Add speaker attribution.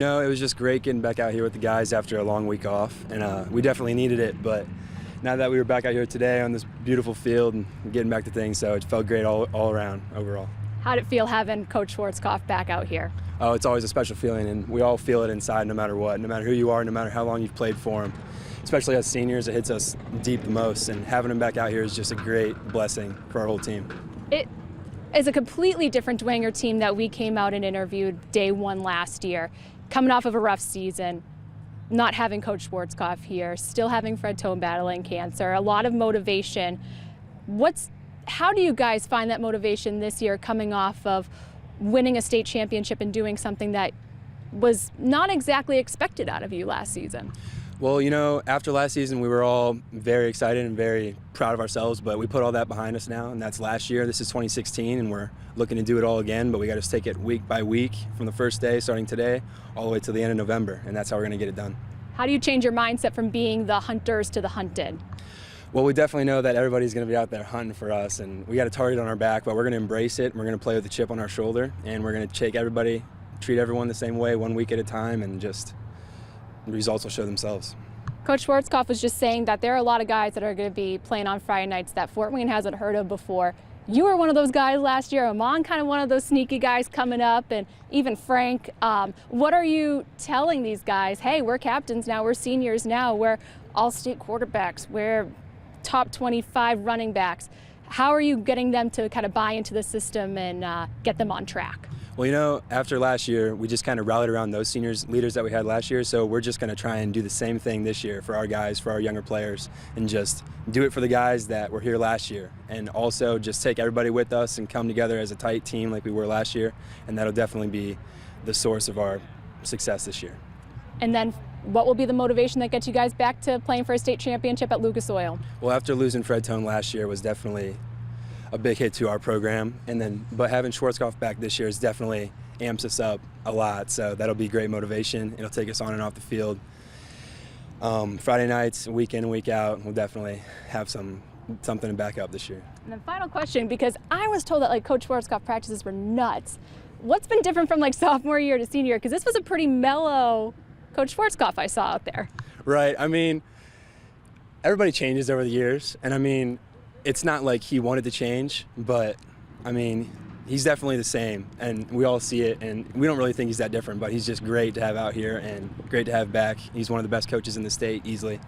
Speaker 1: No, it was just great getting back out here with the guys after a long week off, and we definitely needed it. But now that we were back out here today on this beautiful field and getting back to things, so it felt great all around overall.
Speaker 2: How did it feel having Coach Schwarzkopf back out here?
Speaker 1: Oh, it's always a special feeling, and we all feel it inside no matter what, no matter who you are, no matter how long you've played for him. Especially as seniors, it hits us deep the most, and having him back out here is just a great blessing for our whole team.
Speaker 2: It is a completely different Dwenger team that we came out and interviewed day one last year. Coming off of a rough season, not having Coach Schwarzkopf here, still having Fred Tone battling cancer, a lot of motivation. How do you guys find that motivation this year coming off of winning a state championship and doing something that was not exactly expected out of you last season?
Speaker 1: Well, you know, after last season, we were all very excited and very proud of ourselves, but we put all that behind us now, and that's last year. This is 2016, and we're looking to do it all again, but we got to take it week by week from the first day, starting today, all the way to the end of November, and that's how we're going to get it done.
Speaker 2: How do you change your mindset from being the hunters to the hunted?
Speaker 1: Well, we definitely know that everybody's going to be out there hunting for us, and we got a target on our back, but we're going to embrace it, and we're going to play with the chip on our shoulder, and we're going to treat everyone the same way, 1 week at a time, and just the results will show themselves.
Speaker 2: Coach Schwarzkopf was just saying that there are a lot of guys that are going to be playing on Friday nights that Fort Wayne hasn't heard of before. You were one of those guys last year. Amon kind of one of those sneaky guys coming up, and even Frank. What are you telling these guys? Hey, we're captains now, we're seniors now, we're all-state quarterbacks, we're top 25 running backs. How are you getting them to kind of buy into the system and get them on track?
Speaker 1: Well, you know, after last year, we just kind of rallied around those seniors leaders that we had last year, so we're just going to try and do the same thing this year for our guys, for our younger players, and just do it for the guys that were here last year, and also just take everybody with us and come together as a tight team like we were last year, and that'll definitely be the source of our success this year.
Speaker 2: And then what will be the motivation that gets you guys back to playing for a state championship at Lucas Oil?
Speaker 1: Well, after losing Fred Tone last year was definitely a big hit to our program, but having Schwarzkopf back this year is definitely amps us up a lot, so that'll be great motivation. It'll take us on and off the field. Friday nights, week in and week out, we'll definitely have something to back up this year.
Speaker 2: And then final question, because I was told that Coach Schwarzkopf practices were nuts. What's been different from sophomore year to senior year? Because this was a pretty mellow Coach Schwarzkopf I saw out there.
Speaker 1: Right, I mean, everybody changes over the years, and I mean, it's not like he wanted to change, but I mean, he's definitely the same, and we all see it, and we don't really think he's that different, but he's just great to have out here and great to have back. He's one of the best coaches in the state, easily.